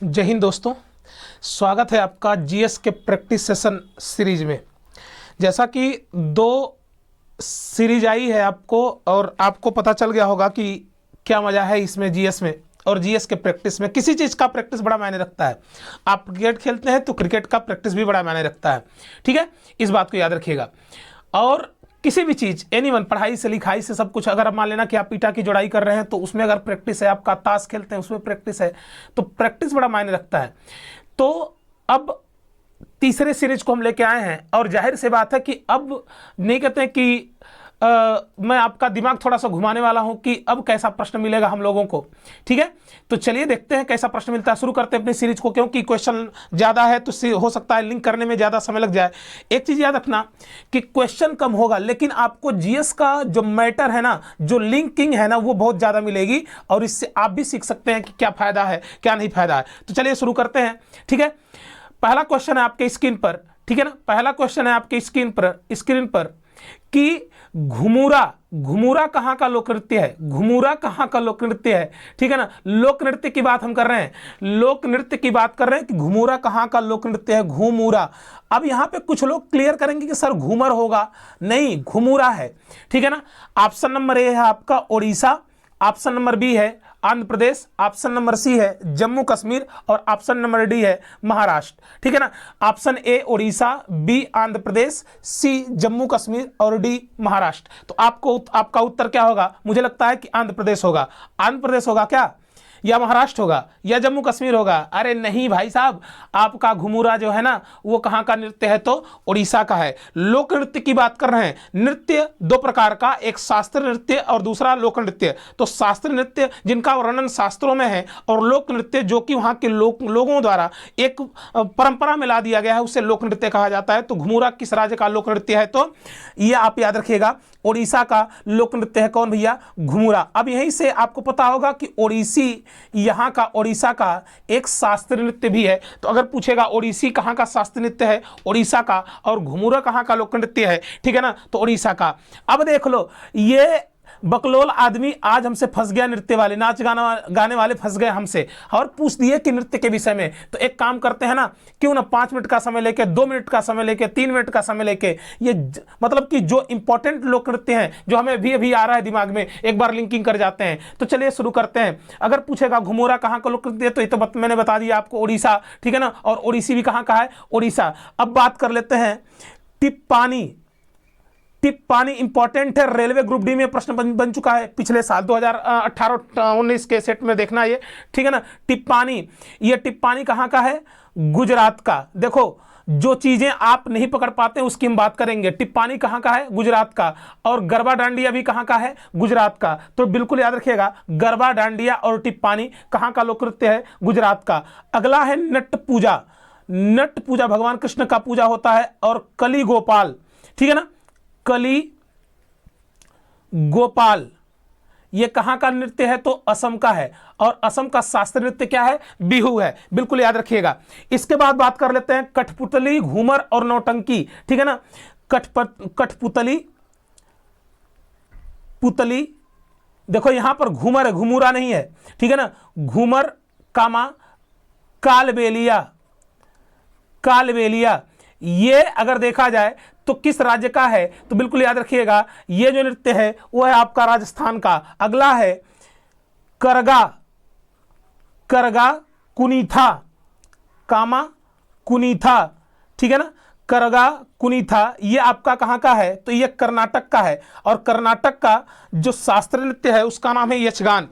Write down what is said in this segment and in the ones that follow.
जय हिंद दोस्तों, स्वागत है आपका जीएस के प्रैक्टिस सेशन सीरीज में। जैसा कि दो सीरीज आई है आपको और आपको पता चल गया होगा कि क्या मज़ा है इसमें जीएस में और जीएस के प्रैक्टिस में। किसी चीज़ का प्रैक्टिस बड़ा मायने रखता है। आप क्रिकेट खेलते हैं तो क्रिकेट का प्रैक्टिस भी बड़ा मायने रखता है, ठीक है, इस बात को याद रखिएगा। और किसी भी चीज़ एनीवन, पढ़ाई से लिखाई से सब कुछ, अगर आप मान लेना कि आप ईटा की जोड़ाई कर रहे हैं तो उसमें अगर प्रैक्टिस है, आपका ताश खेलते हैं उसमें प्रैक्टिस है, तो प्रैक्टिस बड़ा मायने रखता है। तो अब तीसरे सीरीज को हम लेके आए हैं और जाहिर सी बात है कि अब नहीं कहते हैं कि मैं आपका दिमाग थोड़ा सा घुमाने वाला हूं कि अब कैसा प्रश्न मिलेगा हम लोगों को, ठीक है। तो चलिए देखते हैं कैसा प्रश्न मिलता है। शुरू करते हैं अपनी सीरीज को, क्योंकि क्वेश्चन ज़्यादा है तो हो सकता है लिंक करने में ज़्यादा समय लग जाए। एक चीज़ याद रखना कि क्वेश्चन कम होगा लेकिन आपको जीएस का जो मैटर है ना, जो लिंकिंग है ना, वो बहुत ज़्यादा मिलेगी और इससे आप भी सीख सकते हैं कि क्या फ़ायदा है क्या नहीं फ़ायदा है। तो चलिए शुरू करते हैं, ठीक है। पहला क्वेश्चन है आपके स्क्रीन पर, ठीक है ना। पहला क्वेश्चन है आपके स्क्रीन पर कि घुमुरा कहाँ का लोक नृत्य है। घुमुरा कहाँ का लोक नृत्य है, ठीक है ना। लोक नृत्य की बात हम कर रहे हैं, लोक नृत्य की बात कर रहे हैं कि घुमुरा कहाँ का लोक नृत्य है। घुमुरा। अब यहाँ पे कुछ लोग क्लियर करेंगे कि सर घूमर होगा, नहीं, घुमुरा है, ठीक है ना। ऑप्शन नंबर ए है आपका उड़ीसा, ऑप्शन नंबर बी है Andhra Pradesh, option number C है जम्मू कश्मीर और ऑप्शन नंबर डी है महाराष्ट्र, ठीक है ना। Option A Orissa, B Andhra Pradesh, C Jammu Kashmir और डी महाराष्ट्र। तो आपका उत्तर क्या होगा? मुझे लगता है कि आंध्र प्रदेश होगा। आंध्र प्रदेश होगा क्या, या महाराष्ट्र होगा, या जम्मू कश्मीर होगा? अरे नहीं भाई साहब, आपका घुमुरा जो है ना वो कहाँ का नृत्य है? तो उड़ीसा का है। लोक नृत्य की बात कर रहे हैं। नृत्य दो प्रकार का, एक शास्त्रीय नृत्य और दूसरा लोक नृत्य। तो शास्त्रीय नृत्य जिनका वर्णन शास्त्रों में है और लोक नृत्य जो कि वहाँ के लोगों द्वारा एक परंपरा में ला दिया गया है, उसे लोक नृत्य कहा जाता है। तो घुमुरा किस राज्य का लोक नृत्य है? तो ये आप याद रखिएगा, उड़ीसा का लोक नृत्य है। कौन भैया? घुमुरा। अब यहीं से आपको पता होगा कि ओडिसी यहाँ का, ओडिशा का एक शास्त्रीय नृत्य भी है। तो अगर पूछेगा ओडिसी कहाँ का शास्त्रीय नृत्य है? ओडिशा का। और घुमुरा कहाँ का लोक नृत्य है? ठीक है ना, तो ओडिशा का। अब देख लो, ये बकलोल आदमी आज हमसे फंस गया, नृत्य वाले, नाच गाने वाले फंस गए हमसे और पूछ दिए कि नृत्य के विषय में। तो एक काम करते हैं ना, क्यों ना 5 मिनट का समय लेके, 2 मिनट का समय लेके, 3 मिनट का समय लेके, ये मतलब कि जो इंपॉर्टेंट लोक नृत्य हैं जो हमें अभी आ रहा है दिमाग में, एक बार लिंकिंग कर जाते हैं। तो चलिए शुरू करते हैं। अगर पूछेगा घुमुरा कहाँ का लोक नृत्य है तो ये तो मैंने बता दिया आपको, ओडिशा, ठीक है ना। और ओडिसी भी कहाँ का है? ओडिशा। अब बात कर लेते हैं टिप्पानी। टिप्पानी इंपॉर्टेंट है, रेलवे ग्रुप डी में प्रश्न बन चुका है पिछले साल 2018-19 के सेट में, देखना ये, ठीक है ना। टिप्पानी, ये टिप्पानी कहाँ का है? गुजरात का। देखो, जो चीजें आप नहीं पकड़ पाते उसकी हम बात करेंगे। टिप्पानी कहाँ का है? गुजरात का। और गरबा डांडिया भी कहाँ का है? गुजरात का। तो बिल्कुल याद रखिएगा, गरबा डांडिया और टिप्पानी कहाँ का लोक नृत्य है? गुजरात का। अगला है नट पूजा। नट पूजा भगवान कृष्ण का पूजा होता है। और कली गोपाल, ठीक है ना, कली गोपाल, ये कहां का नृत्य है? तो असम का है। और असम का शास्त्रीय नृत्य क्या है? बिहू है। बिल्कुल याद रखिएगा। इसके बाद बात कर लेते हैं कठपुतली, घूमर और नौटंकी, ठीक है ना। कठपुतली, पुतली, देखो यहां पर घूमर है, घुमुरा नहीं है, ठीक है ना। घूमर कामा कालबेलिया, कालबेलिया, ये अगर देखा जाए तो किस राज्य का है? तो बिल्कुल याद रखिएगा, ये जो नृत्य है वो है आपका राजस्थान का। अगला है करगा, करगा कुनीथा, कामा कुनीथा, ठीक है ना। करगा कुनीथा, ये आपका कहां का है? तो ये कर्नाटक का है। और कर्नाटक का जो शास्त्रीय नृत्य है उसका नाम है यक्षगान।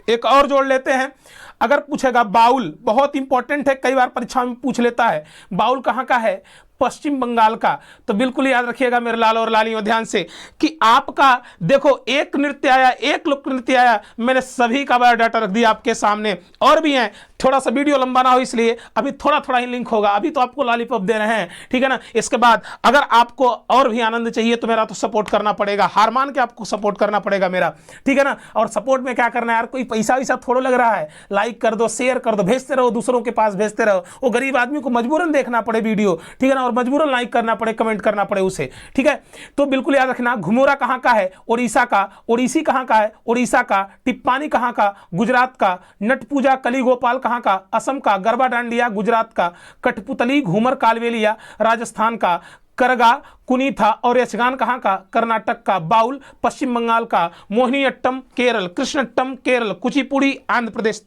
एक और जोड़ लेते हैं। अगर पूछेगा बाउल, बहुत इंपॉर्टेंट है, कई बार परीक्षा में पूछ लेता है, बाउल कहाँ का है? पश्चिम बंगाल का। तो बिल्कुल याद रखिएगा मेरे लाल और लालियों, ध्यान से, कि आपका देखो एक नृत्य आया, एक लोक नृत्य आया, मैंने सभी का बायोडाटा रख दिया आपके सामने। और भी हैं, थोड़ा सा वीडियो लंबा ना हो इसलिए अभी थोड़ा ही लिंक होगा, अभी तो आपको लॉलीपॉप दे रहे हैं, ठीक है ना। इसके बाद अगर आपको और भी आनंद चाहिए तो मेरा तो सपोर्ट करना पड़ेगा, हार मान के आपको सपोर्ट करना पड़ेगा मेरा, ठीक है ना। और सपोर्ट में क्या करना है यार, कोई पैसा वैसा थोड़ा लग रहा है, लाइक कर दो, शेयर कर दो, भेजते रहो, दूसरों के पास भेजते रहो, वो गरीब आदमी को मजबूरन देखना पड़े वीडियो, ठीक है ना। और और मजबूरन लाइक करना पड़े, कमेंट करना पड़े उसे, ठीक है। तो बिल्कुल याद रखना, घुमोरा कहाँ का है? उड़ीसा का। ओडिसी कहाँ का है? उड़ीसा का। टिप्पानी कहाँ का? गुजरात का। नट पूजा कलीगोपाल कहाँ का? असम का। गरबा डांडिया गुजरात का। कठपुतली घूमर कालबेलिया राजस्थान का। करगा कुनीथा और यक्षगान कहाँ का? कर्नाटक का। बाउल पश्चिम बंगाल का। मोहिनीअट्टम केरल। कृष्णअट्टम केरल। कुचिपुड़ी आंध्र प्रदेश।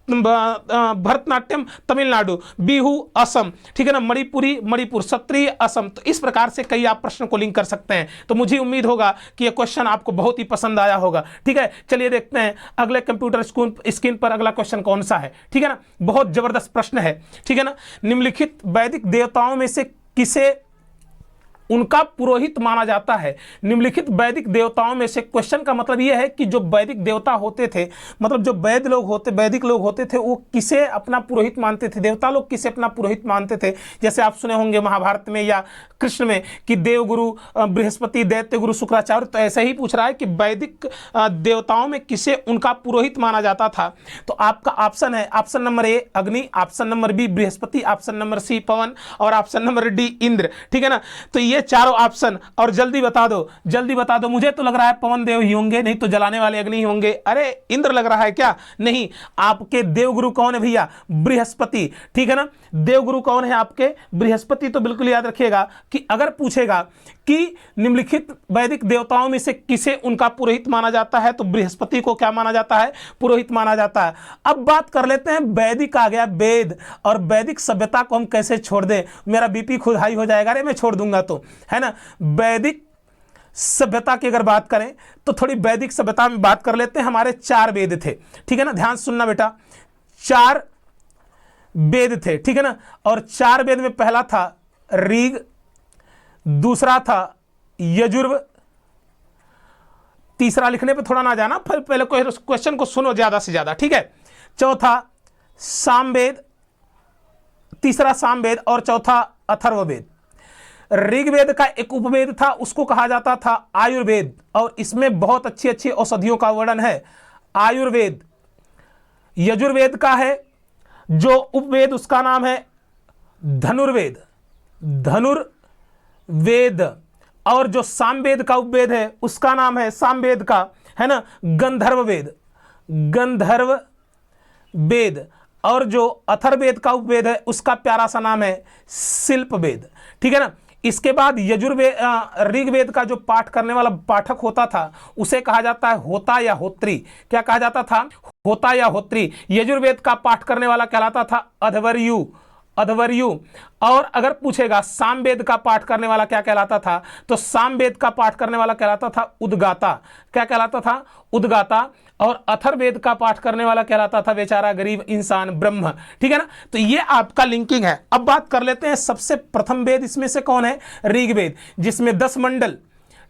भरतनाट्यम तमिलनाडु। बिहू असम, ठीक है ना। मणिपुरी मणिपुर। सत्रीय असम। तो इस प्रकार से कई आप प्रश्न को लिंक कर सकते हैं। तो मुझे उम्मीद होगा कि यह क्वेश्चन आपको बहुत ही पसंद आया होगा, ठीक है। चलिए देखते हैं अगले कंप्यूटर स्क्रीन पर अगला क्वेश्चन कौन सा है, ठीक है ना। बहुत जबरदस्त प्रश्न है, ठीक है ना। निम्नलिखित वैदिक देवताओं में से किसे उनका पुरोहित माना जाता है? निम्नलिखित वैदिक देवताओं में से, क्वेश्चन का मतलब यह है कि जो वैदिक देवता होते थे, मतलब जो वैदिक लोग होते थे, वो किसे अपना पुरोहित मानते थे? देवता लोग किसे अपना पुरोहित मानते थे? जैसे आप सुने होंगे महाभारत में या कृष्ण में कि देवगुरु बृहस्पति, दैत्य गुरु शुक्राचार्य। तो ऐसे ही पूछ रहा है कि वैदिक देवताओं में किसे उनका पुरोहित माना जाता था। तो आपका ऑप्शन है, option number A Agni, option number B Brihaspati, option number C Pavan और ऑप्शन नंबर डी इंद्र, ठीक है ना। तो ये चारों ऑप्शन, और जल्दी बता दो, जल्दी बता दो। मुझे तो लग रहा है पवन देव ही होंगे, नहीं तो जलाने वाले अग्नि ही होंगे। अरे इंद्र लग रहा है क्या? नहीं, आपके देवगुरु कौन है भैया? बृहस्पति, ठीक है ना। देवगुरु कौन है आपके? बृहस्पति। तो बिल्कुल याद रखिएगा कि अगर पूछेगा कि निम्नलिखित वैदिक देवताओं में से किसे उनका पुरोहित माना जाता है, तो बृहस्पति को क्या माना जाता है? पुरोहित माना जाता है। अब बात कर लेते हैं, वैदिक आ गया वेद, और वैदिक सभ्यता को हम कैसे छोड़ दें? मेरा बीपी खुद हाई हो जाएगा, अरे मैं छोड़ दूंगा तो, है ना। वैदिक सभ्यता की अगर बात करें तो थोड़ी वैदिक सभ्यता में बात कर लेते हैं। हमारे 4 वेद थे, ठीक है ना। ध्यान सुनना बेटा, 4 वेद थे, ठीक है ना। और 4 वेद में पहला था ऋग, दूसरा था यजुर्वेद, तीसरा लिखने पे थोड़ा ना जाना, पहले क्वेश्चन को सुनो ज्यादा से ज्यादा, ठीक है। चौथा सामवेद, तीसरा सामवेद और चौथा अथर्ववेद। ऋग्वेद का एक उपवेद था, उसको कहा जाता था आयुर्वेद, और इसमें बहुत अच्छी अच्छी औषधियों का वर्णन है, आयुर्वेद। यजुर्वेद का है जो उपवेद, उसका नाम है धनुर्वेद, धनुर्वेद। और जो सामवेद का उपवेद है उसका नाम है, सामवेद का है ना, गंधर्ववेद, गंधर्ववेद। और जो अथर्ववेद का उपवेद है उसका प्यारा सा नाम है शिल्पवेद, ठीक है ना। इसके बाद यजुर्वेद, ऋग्वेद का जो पाठ करने वाला पाठक होता था उसे कहा जाता है होता या होत्री। क्या कहा जाता था? होता या होत्री। यजुर्वेद का पाठ करने वाला कहलाता था अध्वर्यु, अध्वर्यु। और अगर पूछेगा सामवेद का पाठ करने वाला क्या कहलाता था, तो सामवेद का पाठ करने वाला कहलाता था उद्गाता। क्या कहलाता था? उद्गाता। और अथर्ववेद का पाठ करने वाला कहलाता था बेचारा गरीब इंसान, ब्रह्म, ठीक है ना। तो ये आपका लिंकिंग है। अब बात कर लेते हैं सबसे प्रथम वेद इसमें से कौन है? ऋग्वेद, जिसमें 10 मंडल,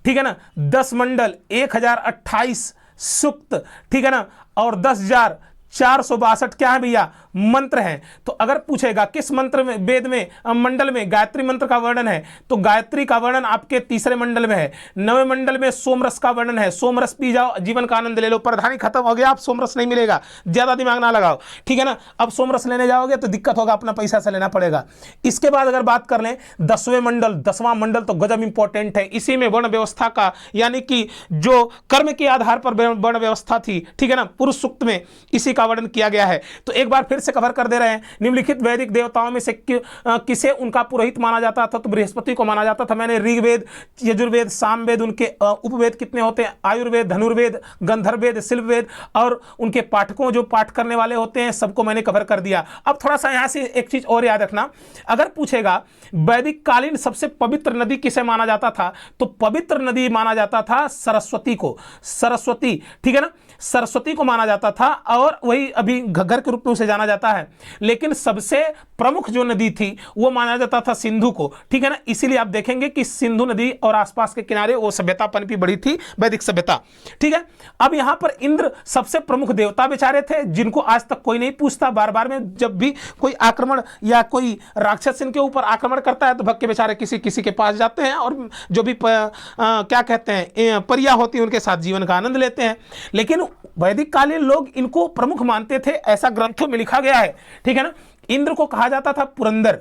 ठीक है ना, 10 मंडल, 1028 सूक्त, ठीक है ना, और 10,462 क्या है भैया? मंत्र हैं। तो अगर पूछेगा किस मंत्र में, वेद में, मंडल में गायत्री मंत्र का वर्णन है, तो गायत्री का वर्णन आपके तीसरे मंडल में है। 9वें मंडल में सोमरस का वर्णन है। सोमरस पी जाओ, जीवन का आनंद ले लो। प्रधानी खत्म हो गया, आप सोमरस नहीं मिलेगा, ज्यादा दिमाग ना लगाओ, ठीक है ना। अब सोमरस लेने जाओगे तो दिक्कत होगा, अपना पैसा से लेना पड़ेगा। इसके बाद अगर बात कर लें 10वें मंडल, 10वां मंडल तो गजब इंपॉर्टेंट है। इसी में वर्ण व्यवस्था का, यानी कि जो कर्म के आधार पर वर्ण व्यवस्था थी, ठीक है ना, पुरुष सूक्त में इसी का वर्णन किया गया है। तो एक बार फिर से कवर कर दे रहे हैं, निम्नलिखित वैदिक देवताओं में से किसे उनका पुरोहित माना जाता था, तो बृहस्पति को माना जाता था। मैंने ऋग्वेद, यजुर्वेद, सामवेद, उनके उपवेद कितने होते हैं, आयुर्वेद, धनुर्वेद, गंधर्ववेद, शिल्पवेद, और उनके पाठकों जो पाठ करने वाले होते हैं सबको मैंने कवर कर दिया। अब थोड़ा सा यहां से एक चीज और याद रखना, अगर पूछेगा वैदिक कालीन सबसे पवित्र नदी किसे माना जाता था, तो पवित्र नदी माना जाता था सरस्वती को, सरस्वती, ठीक है ना, सरस्वती को माना जाता था। और वही अभी घग्गर के रूप में उसे जाना जाता है, लेकिन सबसे प्रमुख जो नदी थी वो माना जाता था सिंधु को, ठीक है ना। इसीलिए आप देखेंगे कि सिंधु नदी और आसपास के किनारे वो सभ्यता पनपी बड़ी थी, वैदिक सभ्यता, ठीक है। अब यहां पर इंद्र सबसे प्रमुख देवता बेचारे थे, जिनको आज तक कोई नहीं पूछता। बार बार में जब भी कोई आक्रमण या कोई राक्षस इनके ऊपर आक्रमण करता है तो भक्त के बेचारे किसी किसी के पास जाते हैं, और जो भी क्या कहते हैं परिया होती है उनके साथ जीवन का आनंद लेते हैं। लेकिन वैदिक कालीन लोग इनको प्रमुख मानते थे, ऐसा ग्रंथों में लिखा गया है, ठीक है ना। इंद्र को कहा जाता था पुरंदर,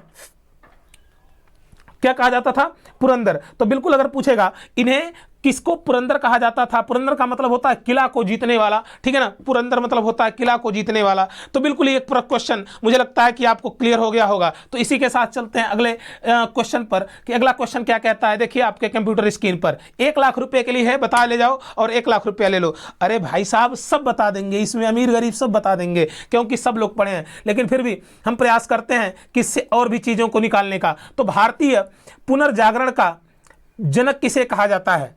क्या कहा जाता था? पुरंदर। तो बिल्कुल अगर पूछेगा इन्हें किसको पुरंदर कहा जाता था, पुरंदर का मतलब होता है किला को जीतने वाला, ठीक है ना, पुरंदर मतलब होता है किला को जीतने वाला। तो बिल्कुल ये क्वेश्चन मुझे लगता है कि आपको क्लियर हो गया होगा। तो इसी के साथ चलते हैं अगले क्वेश्चन पर कि अगला क्वेश्चन क्या कहता है। देखिए आपके कंप्यूटर स्क्रीन पर 1 लाख रुपए के लिए है, बता ले जाओ और 1 लाख रुपया ले लो। अरे भाई साहब सब बता देंगे, इसमें अमीर गरीब सब बता देंगे क्योंकि सब लोग पढ़े हैं, लेकिन फिर भी हम प्रयास करते हैं कि इससे और भी चीजों को निकालने का। तो भारतीय पुनर्जागरण का जनक किसे कहा जाता है?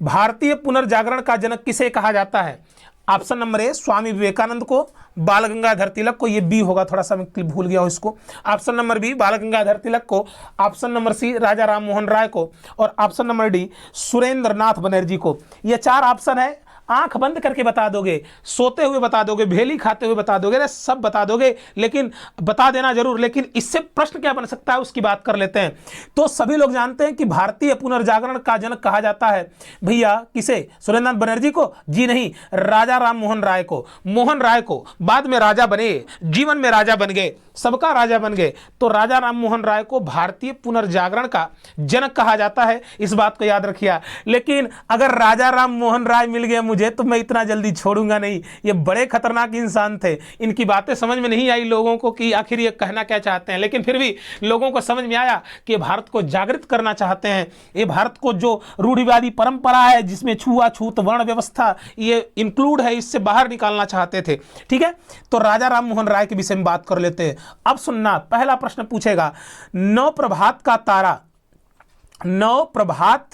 भारतीय पुनर्जागरण का जनक किसे कहा जाता है? ऑप्शन नंबर ए स्वामी विवेकानंद को, बाल गंगाधर तिलक को, ये बी होगा, थोड़ा सा मैं भूल गया हूं इसको। ऑप्शन नंबर बी बाल गंगाधर तिलक को, ऑप्शन नंबर सी राजा राम मोहन राय को और ऑप्शन नंबर डी सुरेंद्र नाथ बनर्जी को। ये 4 ऑप्शन है, आंख बंद करके बता दोगे, सोते हुए बता दोगे, भेली खाते हुए बता दोगे, सब बता दोगे, लेकिन बता देना जरूर। लेकिन इससे प्रश्न क्या बन सकता है उसकी बात कर लेते हैं। तो सभी लोग जानते हैं कि भारतीय पुनर्जागरण का जनक कहा जाता है भैया किसे? सुरेंद्रनाथ बनर्जी को? जी नहीं, राजा राम मोहन राय को। मोहन राय को बाद में राजा बने, जीवन में राजा बन गए, सबका राजा बन गए। तो राजा राम मोहन राय को भारतीय पुनर्जागरण का जनक कहा जाता है, इस बात को याद रखिए। लेकिन अगर राजा राम मोहन राय मिल गए मुझे तो मैं इतना जल्दी छोड़ूंगा नहीं। ये बड़े खतरनाक इंसान थे, इनकी बातें समझ में नहीं आई लोगों को कि आखिर ये कहना क्या चाहते हैं, लेकिन फिर भी लोगों को समझ में आया कि भारत को जागृत करना चाहते हैं। ये भारत को जो रूढ़िवादी परंपरा है जिसमें छुआछूत वर्ण व्यवस्था ये इंक्लूड है, इससे बाहर निकालना चाहते थे। ठीक है, तो राजा राम मोहन राय के विषय में बात कर लेते हैं। अब सुनना, पहला प्रश्न पूछेगा, नौ प्रभात का तारा, नौ प्रभात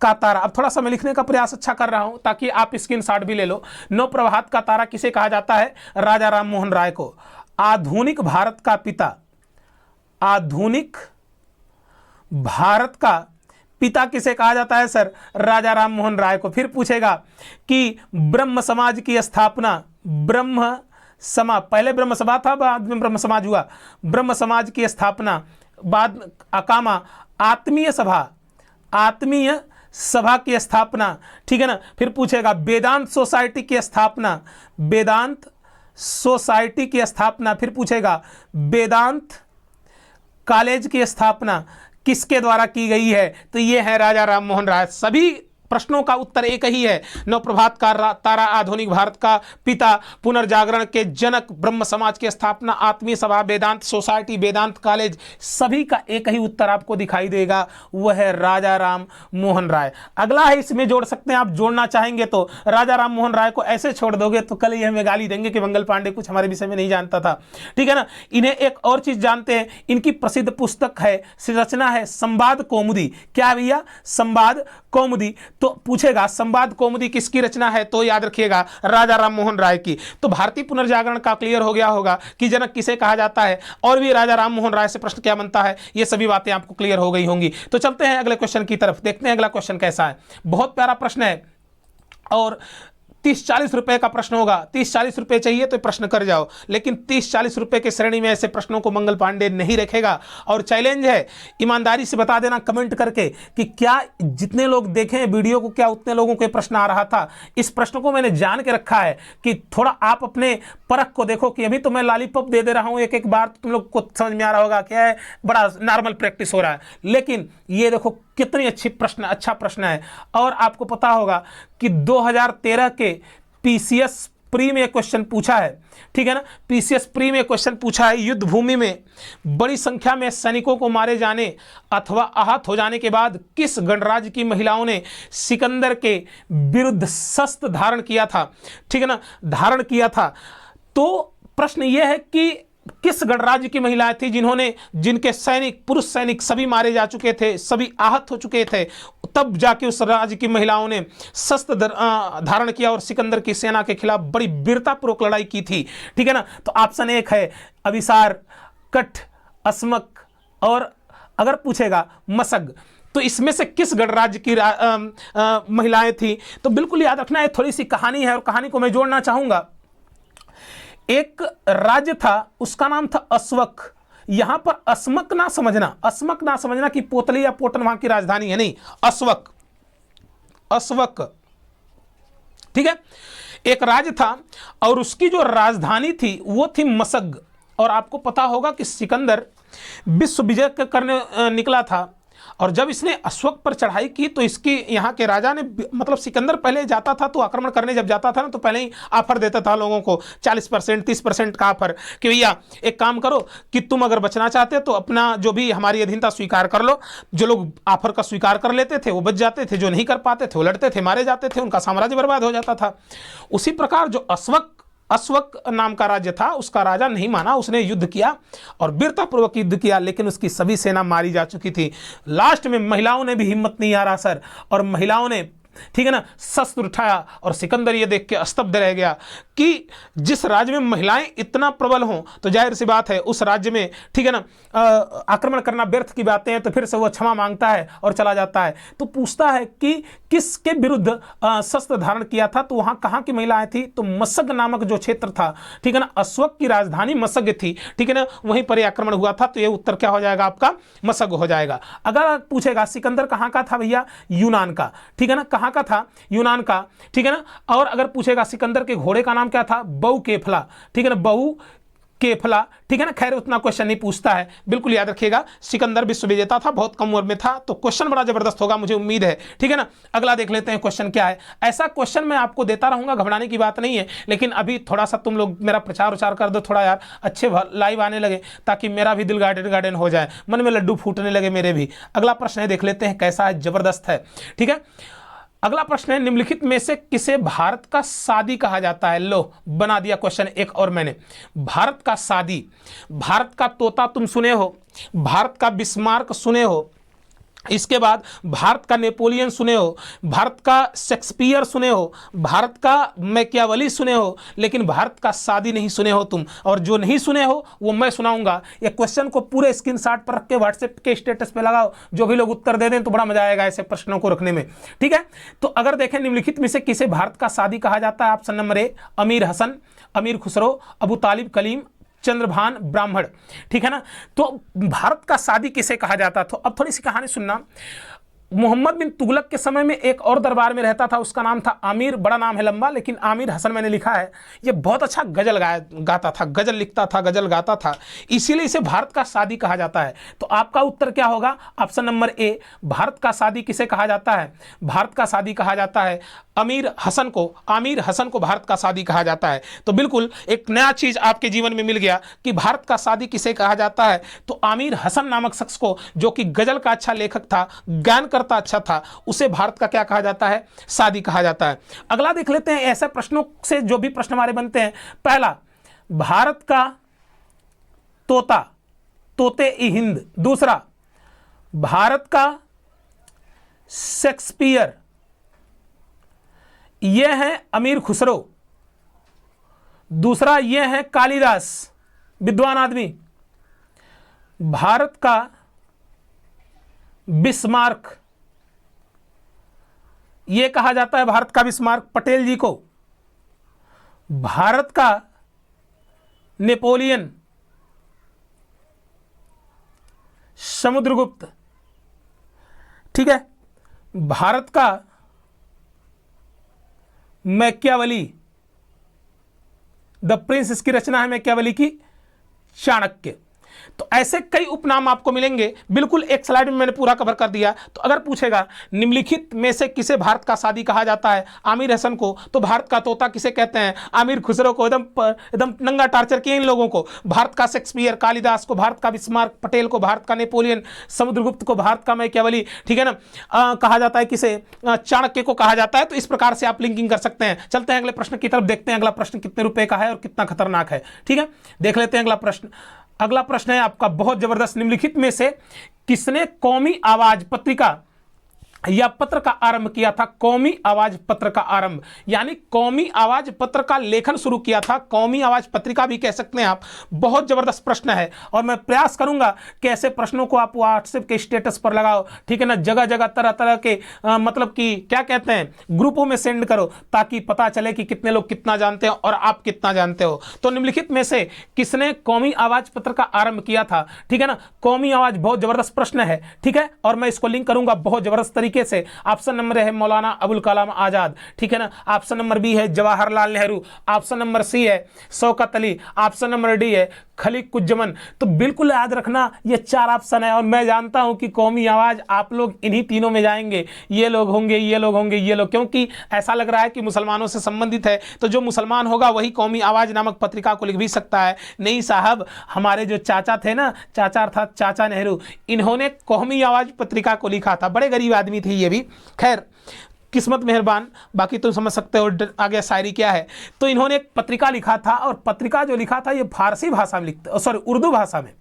का तारा। अब थोड़ा सा मैं लिखने का प्रयास अच्छा कर रहा हूं ताकि आप स्क्रीनशॉट भी ले लो। नौ प्रभात का तारा किसे कहा जाता है? राजा राम मोहन राय को। आधुनिक भारत का पिता, आधुनिक भारत का पिता किसे कहा जाता है सर? राजा राम मोहन राय को। फिर पूछेगा कि ब्रह्म समाज की स्थापना, ब्रह्म समाज, पहले ब्रह्म सभा था बाद में ब्रह्म समाज हुआ, ब्रह्म समाज की स्थापना, बाद अकामा आत्मीय सभा, आत्मीय सभा की स्थापना, ठीक है ना। फिर पूछेगा वेदांत सोसाइटी की स्थापना, वेदांत सोसाइटी की स्थापना। फिर पूछेगा वेदांत कॉलेज की स्थापना किसके द्वारा की गई है? तो ये है राजा राम मोहन राय। सभी प्रश्नों का उत्तर एक ही है, नौ प्रभात का तारा, आधुनिक भारत का पिता, पुनर्जागरण के जनक, ब्रह्म समाज की स्थापना, आत्मीय सभा, वेदांत सोसाइटी, वेदांत कॉलेज, सभी का एक ही उत्तर आपको दिखाई देगा, वह है राजा राम मोहन राय। अगला है, इसमें जोड़ सकते हैं आप, जोड़ना चाहेंगे तो। राजा राम मोहन राय को ऐसे छोड़ दोगे तो कल ही हमें गाली देंगे कि मंगल पांडे कुछ हमारे विषय में नहीं जानता था, ठीक है ना। इन्हें एक और चीज जानते हैं, इनकी प्रसिद्ध पुस्तक है, रचना है संवाद कौमुदी। क्या भैया? संवाद कौमुदी। तो पूछेगा संवाद कौमुदी किसकी रचना है? तो याद रखिएगा राजा राम मोहन राय की। तो भारतीय पुनर्जागरण का क्लियर हो गया होगा कि जनक किसे कहा जाता है, और भी राजा राम मोहन राय से प्रश्न क्या बनता है, ये सभी बातें आपको क्लियर हो गई होंगी। तो चलते हैं अगले क्वेश्चन की तरफ, देखते हैं अगला क्वेश्चन कैसा है। बहुत प्यारा प्रश्न है और 30-40 रुपए का प्रश्न होगा। 30-40 रुपए चाहिए तो प्रश्न कर जाओ, लेकिन 30-40 रुपए की श्रेणी में ऐसे प्रश्नों को मंगल पांडे नहीं रखेगा। और चैलेंज है, ईमानदारी से बता देना कमेंट करके कि क्या जितने लोग देखें वीडियो को, क्या उतने लोगों को प्रश्न आ रहा था। इस प्रश्न को मैंने जान के रखा है कि थोड़ा आप अपने परख को देखो कि अभी तो मैं लॉलीपॉप दे दे रहा हूं एक एक बार, तो तुम लोग को समझ में आ रहा होगा क्या है, बड़ा नॉर्मल प्रैक्टिस हो रहा है। लेकिन ये देखो कितनी अच्छी प्रश्न, अच्छा प्रश्न है। और आपको पता होगा कि 2013 के पीसीएस प्री में क्वेश्चन पूछा है, ठीक है ना। पीसीएस प्री में क्वेश्चन पूछा है, युद्ध भूमि में बड़ी संख्या में सैनिकों को मारे जाने अथवा आहत हो जाने के बाद किस गणराज्य की महिलाओं ने सिकंदर के विरुद्ध शस्त्र धारण किया था, ठीक है ना, धारण किया था। तो प्रश्न यह है कि किस गणराज्य की महिलाएं थी जिन्होंने, जिनके सैनिक, पुरुष सैनिक सभी मारे जा चुके थे, सभी आहत हो चुके थे, तब जाके उस राज्य की महिलाओं ने शस्त्र धारण किया और सिकंदर की सेना के खिलाफ बड़ी वीरतापूर्वक लड़ाई की थी, ठीक है ना। तो ऑप्शन एक है अभिसार, कठ, अस्मक और अगर पूछेगा मसग, तो इसमें से किस गणराज्य की महिलाएं थी? तो बिल्कुल याद रखना है, थोड़ी सी कहानी है और कहानी को मैं जोड़ना चाहूंगा। एक राज्य था, उसका नाम था अस्वक। यहां पर अस्मक ना समझना, अस्मक ना समझना कि पोतली या पोटन वहां की राजधानी है, नहीं, अस्वक, अस्वक, ठीक है। एक राज्य था और उसकी जो राजधानी थी वो थी मसग, और आपको पता होगा कि सिकंदर विश्व विजय करने निकला था, और जब इसने अश्वक पर चढ़ाई की तो इसकी यहाँ के राजा ने, मतलब सिकंदर पहले जाता था तो आक्रमण करने जब जाता था ना, तो पहले ही ऑफर देता था लोगों को 40% 30% का ऑफर कि भैया एक काम करो कि तुम अगर बचना चाहते तो अपना जो भी हमारी अधीनता स्वीकार कर लो। जो लोग ऑफर का स्वीकार कर लेते थे वो बच जाते थे, जो नहीं कर पाते थे वो लड़ते थे, मारे जाते थे, उनका साम्राज्य बर्बाद हो जाता था। उसी प्रकार जो अश्वक नाम का राज्य था, उसका राजा नहीं माना, उसने युद्ध किया और वीरतापूर्वक युद्ध किया, लेकिन उसकी सभी सेना मारी जा चुकी थी। लास्ट में महिलाओं ने भी हिम्मत नहीं हारा सर, और महिलाओं ने, ठीक है ना, शस्त्र उठाया, और सिकंदर ये देख के स्तब्ध रह गया कि जिस राज्य में महिलाएं इतना प्रबल हों तो जाहिर सी बात है उस राज्य में, ठीक है ना, आक्रमण करना व्यर्थ की बातें हैं। तो फिर से वो क्षमा मांगता है और चला जाता है। तो पूछता है कि किसके विरुद्ध शस्त्र धारण किया था, तो वहां कहाँ की महिलाएं थी, तो मसग नामक जो क्षेत्र था, ठीक है ना, अश्वक की राजधानी मसग थी, ठीक है ना, वहीं पर आक्रमण हुआ था। तो ये उत्तर क्या हो जाएगा आपका, मसग हो जाएगा। अगर पूछेगा सिकंदर कहाँ का था भैया, यूनान का, ठीक है ना, कहाँ का था, यूनान का, ठीक है ना। और अगर पूछेगा सिकंदर के घोड़े का नाम क्या था, बहु केफला, ठीक है ना, बहु केफला, ठीक है ना। खैर उतना क्वेश्चन नहीं पूछता है, बिल्कुल याद रखिएगा। सिकंदर विश्व विजेता था, बहुत कम उम्र में था, तो क्वेश्चन बड़ा जबरदस्त होगा, मुझे उम्मीद है, ठीक है ना। अगला देख लेते हैं क्वेश्चन क्या है। ऐसा क्वेश्चन मैं आपको देता रहूंगा, घबराने की बात नहीं है, लेकिन अभी थोड़ा सा तुम लोग मेरा प्रचार उचार कर दो थोड़ा यार, अच्छे लाइव आने लगे, ताकि मेरा भी दिल गार्डन हो जाए, मन में लड्डू फूटने लगे मेरे भी। अगला प्रश्न है, देख लेते हैं कैसा है, जबरदस्त है, ठीक है। अगला प्रश्न है, निम्नलिखित में से किसे भारत का सादी कहा जाता है। लो बना दिया क्वेश्चन एक और मैंने। भारत का सादी, भारत का तोता तुम सुने हो, भारत का बिस्मार्क सुने हो, इसके बाद भारत का नेपोलियन सुने हो, भारत का शेक्सपियर सुने हो, भारत का मैकियावली सुने हो, लेकिन भारत का सादी नहीं सुने हो तुम। और जो नहीं सुने हो वो मैं सुनाऊंगा। ये क्वेश्चन को पूरे स्क्रीनशॉट पर रख के व्हाट्सएप के स्टेटस पे लगाओ, जो भी लोग उत्तर दे दें तो बड़ा मजा आएगा ऐसे प्रश्नों को रखने में, ठीक है। तो अगर देखें निम्नलिखित में से किसे भारत का सादी कहा जाता है, ऑप्शन नंबर ए अमीर हसन, अमीर खुसरो, अबू तालिब कलीम, चंद्रभान ब्राह्मण, ठीक है ना। तो भारत का सादी किसे कहा जाता, तो अब थोड़ी सी कहानी सुनना। मोहम्मद बिन तुगलक के समय में एक और दरबार में रहता था, उसका नाम था आमिर, बड़ा नाम है लंबा, लेकिन आमिर हसन मैंने लिखा है। ये बहुत अच्छा गजल गाता था, गजल लिखता था, गजल गाता था, इसीलिए इसे भारत का सादी कहा जाता है। तो आपका उत्तर क्या होगा, ऑप्शन नंबर ए, भारत का सादी किसे कहा जाता है, भारत का सादी कहा जाता है आमिर हसन को भारत का सादी कहा जाता है। तो बिल्कुल एक नया चीज आपके जीवन में मिल गया कि भारत का सादी किसे कहा जाता है, तो आमिर हसन नामक शख्स को, जो कि गजल का अच्छा लेखक था, ज्ञान करता अच्छा था, उसे भारत का क्या कहा जाता है, सादी कहा जाता है। अगला देख लेते हैं ऐसे प्रश्नों से जो भी प्रश्न हमारे बनते हैं। पहला, भारत का तोता, तोते ई हिंद। दूसरा, भारत का शेक्सपियर, यह है अमीर खुसरो। दूसरा, यह है कालिदास, विद्वान आदमी। भारत का बिस्मार्क, यह कहा जाता है भारत का बिस्मार्क पटेल जी को। भारत का नेपोलियन समुद्रगुप्त, ठीक है। भारत का मैकियावली, द प्रिंस, इसकी रचना है मैकियावली की, चाणक्य। तो ऐसे कई उपनाम आपको मिलेंगे, बिल्कुल एक स्लाइड में मैंने पूरा कवर कर दिया। तो अगर पूछेगा निम्नलिखित में से किसे भारत का सादी कहा जाता है, आमिर हसन को, तो भारत का तोता किसे कहते हैं, आमिर खुसरो को, एकदम नंगा टार्चर किए इन लोगों को। भारत का शेक्सपियर, कालिदास को, भारत का बिस्मार्क पटेल को, भारत का नेपोलियन समुद्रगुप्त को, भारत का मैकियावली, ठीक है ना, कहा जाता है किसे, चाणक्य को कहा जाता है। तो इस प्रकार से आप लिंकिंग कर सकते हैं। चलते हैं अगले प्रश्न की तरफ, देखते हैं अगला प्रश्न कितने रुपए का है और कितना खतरनाक है, ठीक है। देख लेते हैं अगला प्रश्न। अगला प्रश्न है आपका बहुत जबरदस्त। निम्नलिखित में से किसने कौमी आवाज पत्रिका या पत्र का आरंभ किया था, कौमी आवाज पत्र का आरंभ, यानी कौमी आवाज पत्र का लेखन शुरू किया था, कौमी आवाज पत्रिका भी कह सकते हैं आप। बहुत जबरदस्त प्रश्न है और मैं प्रयास करूंगा कि ऐसे प्रश्नों को आप व्हाट्सएप के स्टेटस पर लगाओ, ठीक है ना, जगह जगह तरह तरह के मतलब कि क्या कहते हैं, ग्रुपों में सेंड करो, ताकि पता चले कि कितने लोग कितना जानते हैं और आप कितना जानते हो। तो निम्नलिखित में से किसने कौमी आवाज पत्र का आरंभ किया था, ठीक है ना। कौमी आवाज बहुत जबरदस्त प्रश्न है, ठीक है, और मैं इसको लिंक करूंगा बहुत जबरदस्त तरीके तरीके से ऑप्शन नंबर है मौलाना अबुल कलाम आजाद, ठीक है ना। ऑप्शन नंबर बी है Jawaharlal Nehru, option number C है Shaukat Ali, option number D है खलीकुज्जमान। तो बिल्कुल याद रखना ये 4 ऑप्शन है, और मैं जानता हूं कि कौमी आवाज आप लोग इन्हीं तीनों में जाएंगे, ये लोग होंगे, ये लोग होंगे, ये लोग, क्योंकि ऐसा लग रहा है कि मुसलमानों से संबंधित है। तो जो मुसलमान होगा वही कौमी आवाज नामक पत्रिका को लिख भी सकता है। नहीं साहब, हमारे जो चाचा थे ना, चाचा अर्थात चाचा नेहरू, इन्होंने कौमी आवाज पत्रिका को लिखा था। बड़े गरीब आदमी थे ये भी, खैर किस्मत मेहरबान, बाकी तुम समझ सकते हो आगे शायरी क्या है। तो इन्होंने एक पत्रिका लिखा था, और पत्रिका जो लिखा था ये फारसी भाषा में लिखते, सॉरी उर्दू भाषा में,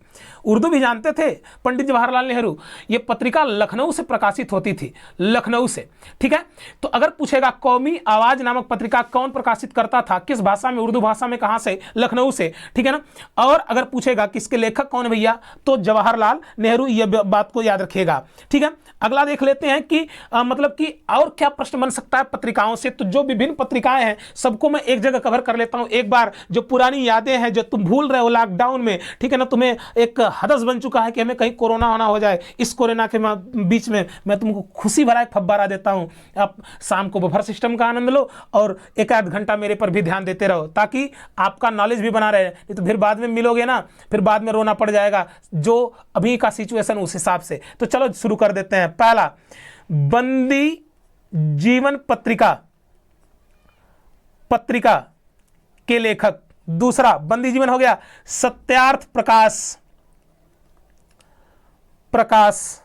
उर्दू भी जानते थे पंडित जवाहरलाल नेहरू। ये पत्रिका लखनऊ से प्रकाशित होती थी, लखनऊ से, ठीक है। तो अगर पूछेगा कौमी आवाज नामक पत्रिका कौन प्रकाशित करता था, किस भाषा में, उर्दू भाषा में, कहां से, लखनऊ से, ठीक है ना। और अगर पूछेगा किसके लेखक कौन है भैया, तो जवाहरलाल नेहरू, ये बात को याद रखिएगा, ठीक है। अगला देख लेते हैं कि मतलब कि और क्या प्रश्न बन सकता है पत्रिकाओं से। तो जो विभिन्न पत्रिकाएं हैं सबको मैं एक जगह कवर कर लेता हूं एक बार। जो पुरानी यादें हैं जो तुम भूल रहे हो लॉकडाउन में, ठीक है ना, तुम्हें एक हदस बन चुका है कि हमें कहीं कोरोना होना हो जाए। इस कोरोना के बीच में मैं तुमको खुशी भरा एक फब्बारा देता हूं, आप शाम को बफर सिस्टम का आनंद लो और एक आध घंटा मेरे पर भी ध्यान देते रहो, ताकि आपका नॉलेज भी बना रहे। नहीं तो फिर बाद में मिलोगे ना, फिर बाद में रोना पड़ जाएगा, जो अभी का सिचुएशन उस हिसाब से। तो चलो शुरू कर देते हैं। पहला, बंदी जीवन पत्रिका के लेखक। दूसरा, बंदी जीवन हो गया, सत्यार्थ प्रकाश।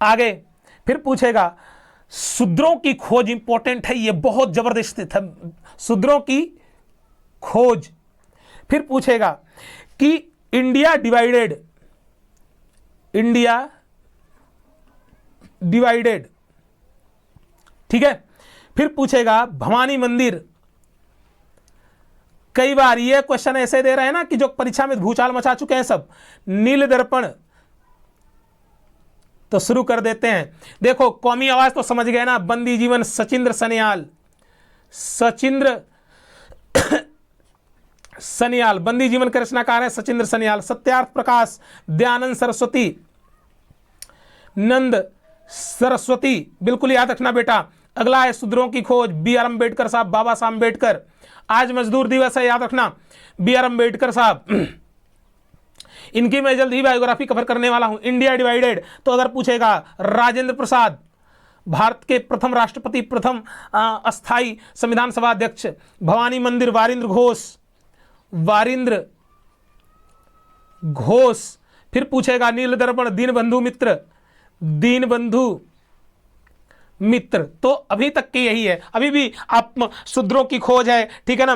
आगे फिर पूछेगा शूद्रों की खोज, इंपॉर्टेंट है ये, बहुत जबरदस्त है, शूद्रों की खोज। फिर पूछेगा कि इंडिया डिवाइडेड, ठीक है। फिर पूछेगा भवानी मंदिर। कई बार ये क्वेश्चन ऐसे दे रहे हैं ना कि जो परीक्षा में भूचाल मचा चुके हैं सब। नील दर्पण। तो शुरू कर देते हैं। देखो कौमी आवाज तो समझ गए ना, बंदी जीवन सचिंद्र सनियाल, बंदी जीवन के रचनाकार है सचिंद्र सनियाल। सत्यार्थ प्रकाश दयानंद सरस्वती, नंद सरस्वती, बिल्कुल याद रखना बेटा। अगला है शूद्रों की खोज, बी आर अम्बेडकर साहब, बाबा साहब अम्बेडकर। आज मजदूर दिवस है, याद रखना, बी आर अम्बेडकर साहब। इनकी मैं जल्द ही बायोग्राफी कवर करने वाला हूं। इंडिया डिवाइडेड, तो अगर पूछेगा राजेंद्र प्रसाद, भारत के प्रथम राष्ट्रपति, प्रथम अस्थाई संविधान सभा अध्यक्ष। भवानी मंदिर वारिंद्र घोष। फिर पूछेगा नील दर्पण, दीनबंधु मित्र। तो अभी तक के यही है, अभी भी आप शूद्रों की खोज है, ठीक है ना।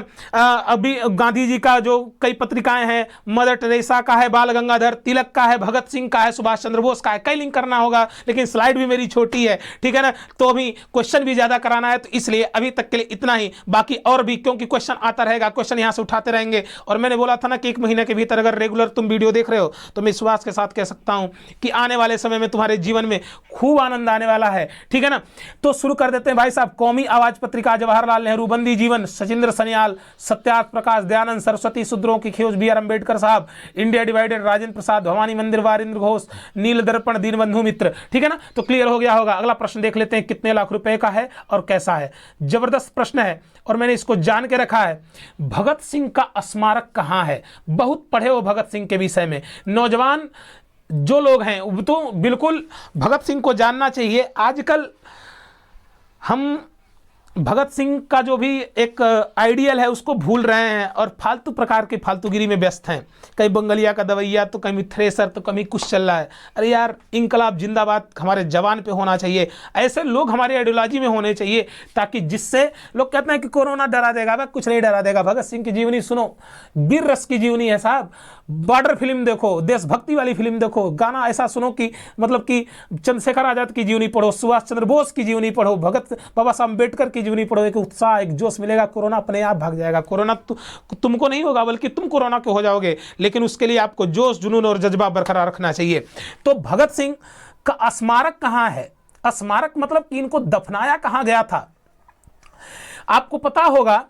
अभी गांधी जी का जो कई पत्रिकाएं हैं, मदर टेरेसा का है, बाल गंगाधर तिलक का है, भगत सिंह का है, सुभाष चंद्र बोस का है। कई लिंक करना होगा, लेकिन स्लाइड भी मेरी छोटी है, ठीक है ना। तो अभी क्वेश्चन भी ज्यादा कराना है, तो इसलिए अभी तक के लिए इतना ही। बाकी और भी, क्योंकि क्वेश्चन आता रहेगा, क्वेश्चन यहां से उठाते रहेंगे। और मैंने बोला था ना कि 1 महीने के भीतर अगर रेगुलर तुम वीडियो देख रहे हो, तो मैं विश्वास के साथ कह सकता हूं कि आने वाले समय में तुम्हारे जीवन में खूब आनंद आने वाला है, ठीक है ना। तो शुरू कर देते हैं भाई साहब। कौमी आवाज पत्रिका, जवाहरलाल नेहरू, बंदी जीवन सचिंद्र सनियाल, सत्यार्थ प्रकाश दयानंद सरस्वती, शूद्रों की खोज बी आर अम्बेडकर साहब, इंडिया डिवाइडेड राजेंद्र प्रसाद, भवानी मंदिर वारिंद्र घोष, नील दर्पण दीनबंधु मित्र, ठीक है ना। तो क्लियर हो गया होगा। अगला प्रश्न देख लेते हैं, कितने लाख रुपए का है और कैसा है। जबरदस्त प्रश्न है और मैंने इसको जान के रखा है। भगत सिंह का स्मारक कहां है? बहुत पढ़े हो भगत सिंह के विषय में, नौजवान जो लोग हैं तो बिल्कुल भगत सिंह को जानना चाहिए। आजकल हम भगत सिंह का जो भी एक आइडियल है उसको भूल रहे हैं और फालतू प्रकार की फालतूगिरी में व्यस्त हैं। कहीं बंगलिया का दवैया, तो कहीं थ्रेसर, तो कहीं कुछ चल रहा है। अरे यार, इंकलाब जिंदाबाद हमारे जवान पे होना चाहिए। ऐसे लोग हमारी आइडियोलॉजी में होने चाहिए, ताकि जिससे लोग कहते हैं कि कोरोना डरा देगा, वह कुछ नहीं डरा देगा। भगत सिंह की जीवनी सुनो, वीर रस की जीवनी है साहब। बॉर्डर फिल्म देखो, देशभक्ति वाली फिल्म देखो, गाना ऐसा सुनो कि मतलब कि चंद्रशेखर आजाद की जीवनी पढ़ो, सुभाष चंद्र बोस की जीवनी पढ़ो, बाबा साहब अम्बेडकर की जीवनी पढ़ो। एक उत्साह, एक जोश मिलेगा, कोरोना अपने आप भाग जाएगा। कोरोना तुमको नहीं होगा, बल्कि तुम कोरोना के हो जाओगे, लेकिन उसके लिए आपको जोश, जुनून और जज्बा बरकरार रखना चाहिए। तो भगत सिंह का स्मारक कहां है? स्मारक मतलब कि इनको दफनाया कहां गया था। आपको पता होगा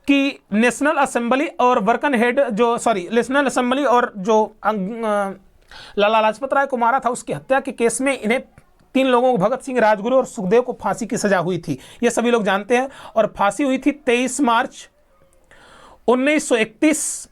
कि नेशनल असेंबली और वर्कन हेड नेशनल असेंबली और जो लाला लाजपत राय को मारा था, उसकी हत्या के केस में इन्हें 3 लोगों को, भगत सिंह, राजगुरु और सुखदेव को फांसी की सजा हुई थी, ये सभी लोग जानते हैं। और फांसी हुई थी 23 मार्च 1931,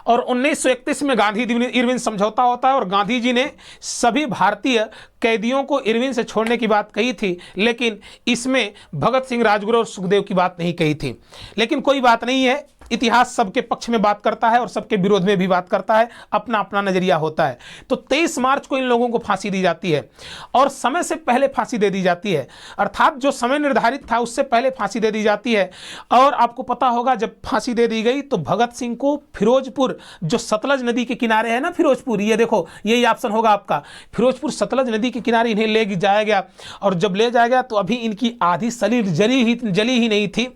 और 1931 में गांधी इरविन समझौता होता है और गांधी जी ने सभी भारतीय कैदियों को इरविन से छोड़ने की बात कही थी, लेकिन इसमें भगत सिंह, राजगुरु और सुखदेव की बात नहीं कही थी। लेकिन कोई बात नहीं है, इतिहास सबके पक्ष में बात करता है और सबके विरोध में भी बात करता है, अपना अपना नजरिया होता है। तो 23 मार्च को इन लोगों को फांसी दी जाती है और समय से पहले फांसी दे दी जाती है, अर्थात जो समय निर्धारित था उससे पहले फांसी दे दी जाती है। और आपको पता होगा जब फांसी दे दी गई तो भगत सिंह को फिरोजपुर, जो सतलज नदी के किनारे है ना फिरोजपुर, ये देखो यही ऑप्शन होगा आपका, फिरोजपुर सतलज नदी के किनारे इन्हें ले जाया गया। और जब ले जाया गया तो अभी इनकी आधी शरीर जली ही नहीं थी।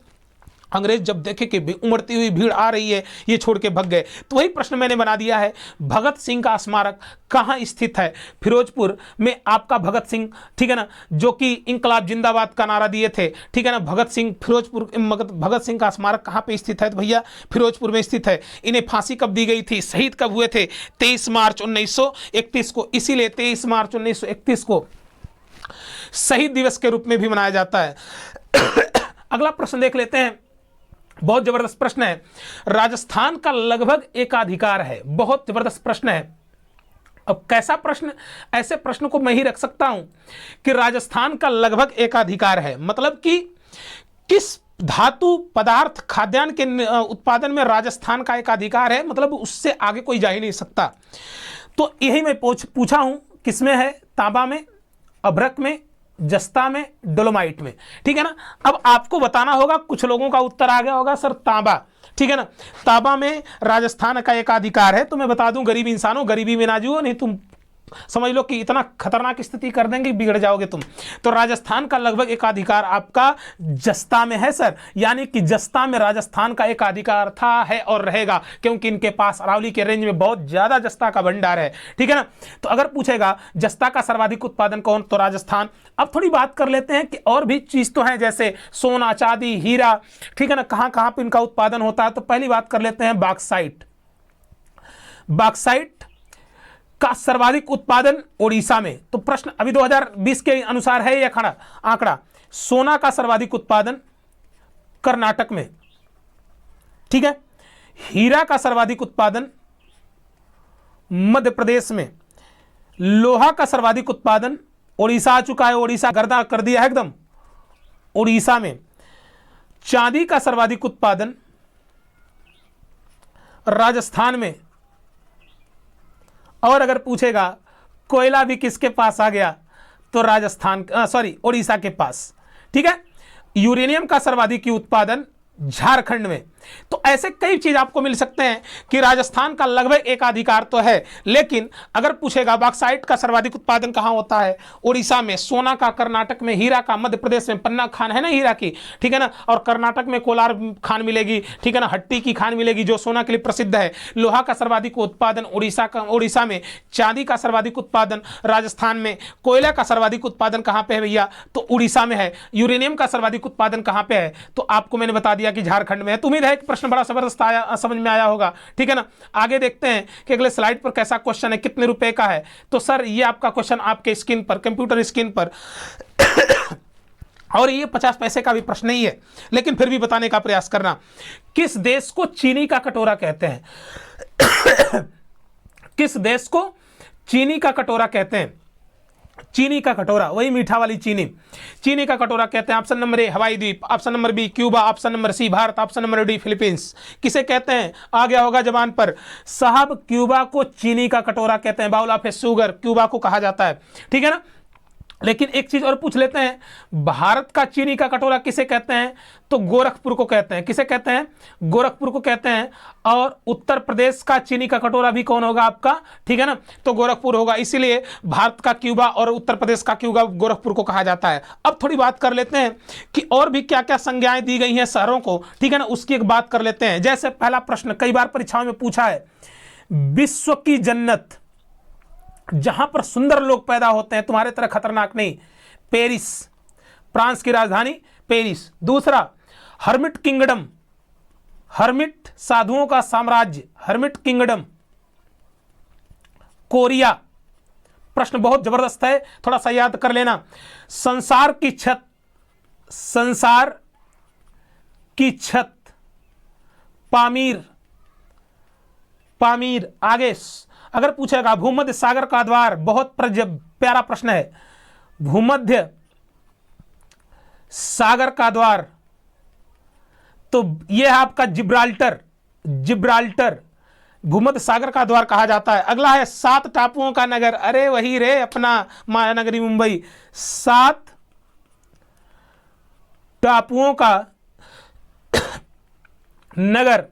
अंग्रेज जब देखे कि उमड़ती हुई भीड़ आ रही है, ये छोड़ के भग गए। तो वही प्रश्न मैंने बना दिया है, भगत सिंह का स्मारक कहाँ स्थित है? फिरोजपुर में आपका भगत सिंह, ठीक है ना, जो कि इंकलाब जिंदाबाद का नारा दिए थे, ठीक है ना। भगत सिंह फिरोजपुर, भगत सिंह का स्मारक कहाँ पे स्थित है? तो भैया फिरोजपुर में स्थित है। इन्हें फांसी कब दी गई थी, शहीद कब हुए थे? 23 मार्च 1931 को। इसीलिए 23 मार्च 1931 को शहीद दिवस के रूप में भी मनाया जाता है। अगला प्रश्न देख लेते हैं, बहुत जबरदस्त प्रश्न है। राजस्थान का लगभग एकाधिकार है, बहुत जबरदस्त प्रश्न है। अब कैसा प्रश्न? ऐसे प्रश्न को मैं ही रख सकता हूं कि राजस्थान का लगभग एकाधिकार है, मतलब कि किस धातु पदार्थ खाद्यान्न के उत्पादन में राजस्थान का एकाधिकार है, मतलब उससे आगे कोई जा ही नहीं सकता। तो यही मैं पूछा हूं, किसमें है? तांबा में, अभ्रक में, जस्ता में, डोलोमाइट में, ठीक है ना। अब आपको बताना होगा, कुछ लोगों का उत्तर आ गया होगा सर तांबा, ठीक है ना, तांबा में राजस्थान का एकाधिकार है। तो मैं बता दूं, गरीब इंसानों, गरीबी में ना जियो, नहीं तुम समझ लो कि इतना खतरनाक स्थिति कर देंगे, बिगड़ जाओगे तुम। तो राजस्थान का लगभग एकाधिकार आपका जस्ता में है सर, यानी कि जस्ता में राजस्थान का एकाधिकार था, है और रहेगा, क्योंकि इनके पास अरावली के रेंज में बहुत ज्यादा जस्ता का भंडार है, ठीक है ना। तो अगर पूछेगा जस्ता का सर्वाधिक उत्पादन कौन, तो राजस्थान। अब थोड़ी बात कर लेते हैं कि और भी चीज तो है, जैसे सोना, चांदी, हीरा, ठीक है ना, कहां कहां पर इनका उत्पादन होता है। तो पहली बात कर लेते हैं बॉक्साइट। बॉक्साइट का सर्वाधिक उत्पादन ओडिशा में। तो प्रश्न अभी 2020 के अनुसार है यह आंकड़ा। सोना का सर्वाधिक उत्पादन कर्नाटक में, ठीक है। हीरा का सर्वाधिक उत्पादन मध्य प्रदेश में। लोहा का सर्वाधिक उत्पादन ओडिशा आ चुका है, ओडिशा गर्दा कर दिया है एकदम, ओडिशा में। चांदी का सर्वाधिक उत्पादन राजस्थान में। और अगर पूछेगा कोयला भी किसके पास आ गया, तो राजस्थान, ओडिशा के पास, ठीक है। यूरेनियम का सर्वाधिक उत्पादन झारखंड में। तो ऐसे कई चीज आपको मिल सकते हैं कि राजस्थान का लगभग एकाधिकार तो है, लेकिन अगर पूछेगा बॉक्साइट का सर्वाधिक उत्पादन कहां होता है, ओडिशा में। सोना का कर्नाटक में, हीरा का मध्य प्रदेश में, पन्ना खान है ना हीरा की, ठीक है ना, और कर्नाटक में कोलार खान मिलेगी, ठीक है ना, हट्टी की खान मिलेगी जो सोना के लिए प्रसिद्ध है। लोहा का सर्वाधिक उत्पादन ओडिशा में। चांदी का सर्वाधिक उत्पादन राजस्थान में। कोयला का सर्वाधिक उत्पादन कहां पे है भैया, तो उड़ीसा में है। यूरेनियम का सर्वाधिक उत्पादन कहां पे है, तो आपको मैंने बता दिया कि झारखंड में है। तो उम्मीद है कि प्रश्न बड़ा जबरदस्त आया, समझ में आया होगा, ठीक है ना। आगे देखते हैं कि अगले स्लाइड पर कैसा क्वेश्चन है, कितने रुपए का है। तो सर ये आपका क्वेश्चन आपके स्क्रीन पर, कंप्यूटर स्क्रीन पर और ये 50 पैसे का भी प्रश्न नहीं है, लेकिन फिर भी बताने का प्रयास करना। किस देश को चीनी का कटोरा कहते हैं? किस देश को चीनी का कटोरा कहते हैं? चीनी का कटोरा, वही मीठा वाली चीनी, चीनी का कटोरा कहते हैं। ऑप्शन नंबर ए हवाई द्वीप, option number B Cuba, option number C Bharat, option number D Philippines. किसे कहते हैं? आ गया होगा जबान पर साहब, क्यूबा को चीनी का कटोरा कहते हैं। बाउल ऑफ शुगर क्यूबा को कहा जाता है, ठीक है ना। लेकिन एक चीज और पूछ लेते हैं, भारत का चीनी का कटोरा किसे कहते हैं? तो गोरखपुर को कहते हैं। किसे कहते हैं? गोरखपुर को कहते हैं। और उत्तर प्रदेश का चीनी का कटोरा भी कौन होगा आपका, ठीक है ना, तो गोरखपुर होगा। इसीलिए भारत का क्यूबा और उत्तर प्रदेश का क्यूबा गोरखपुर को कहा जाता है। अब थोड़ी बात कर लेते हैं कि और भी क्या क्या संज्ञाएं दी गई हैं शहरों को, ठीक है ना, उसकी एक बात कर लेते हैं। जैसे पहला प्रश्न कई बार परीक्षाओं में पूछा है, विश्व की जन्नत, जहां पर सुंदर लोग पैदा होते हैं, तुम्हारे तरह खतरनाक नहीं, पेरिस, फ्रांस की राजधानी पेरिस। दूसरा, हर्मिट किंगडम, हर्मिट साधुओं का साम्राज्य, हर्मिट किंगडम, कोरिया, प्रश्न बहुत जबरदस्त है, थोड़ा सा याद कर लेना। संसार की छत, संसार की छत पामीर, पामीर। आगे अगर पूछेगा भूमध्य सागर का द्वार, बहुत प्यारा प्रश्न है। भूमध्य सागर का द्वार, तो यह है आपका जिब्राल्टर, जिब्राल्टर भूमध्य सागर का द्वार कहा जाता है। अगला है 7 टापुओं का नगर, अरे वही रे अपना महानगरी मुंबई, 7 टापुओं का नगर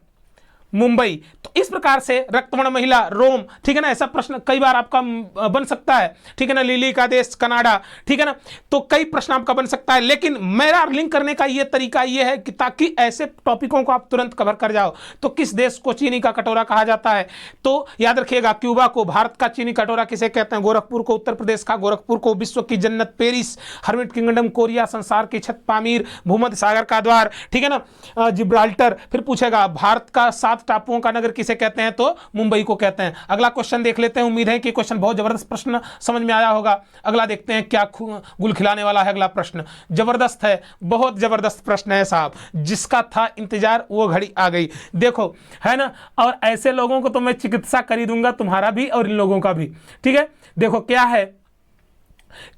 मुंबई। तो इस प्रकार से रक्तवर्ण महिला, रोम, ठीक है ना, ऐसा प्रश्न कई बार आपका बन सकता है, ठीक है ना। लिली का देश कनाडा, ठीक है ना। तो कई प्रश्न आपका बन सकता है, लेकिन मेरा लिंक करने का ये तरीका ये है कि ताकि ऐसे टॉपिकों को आप तुरंत कवर कर जाओ। तो किस देश को चीनी का कटोरा कहा जाता है? तो याद रखिएगा, क्यूबा को भारत का चीनी कटोरा किसे कहते हैं? गोरखपुर को उत्तर प्रदेश का गोरखपुर को विश्व की जन्नत पेरिस, हर्मिट किंगडम कोरिया, संसार की छत पामीर, भूमध्य सागर का द्वार, ठीक है ना, जिब्राल्टर। फिर पूछेगा भारत का 7 टापुओं का नगर किसे कहते हैं? तो मुंबई को कहते हैं। अगला क्वेश्चन देख लेते हैं, उम्मीद है कि क्वेश्चन बहुत जबरदस्त प्रश्न समझ में आया होगा। अगला देखते हैं क्या गुल खिलाने वाला है अगला प्रश्न। जबरदस्त है, बहुत जबरदस्त प्रश्न है साहब, जिसका था इंतजार वो घड़ी आ गई। देखो है ना, और ऐसे लोगों को तो मैं चिकित्सा कर दूंगा, तुम्हारा भी और इन लोगों का भी, ठीक है। देखो क्या है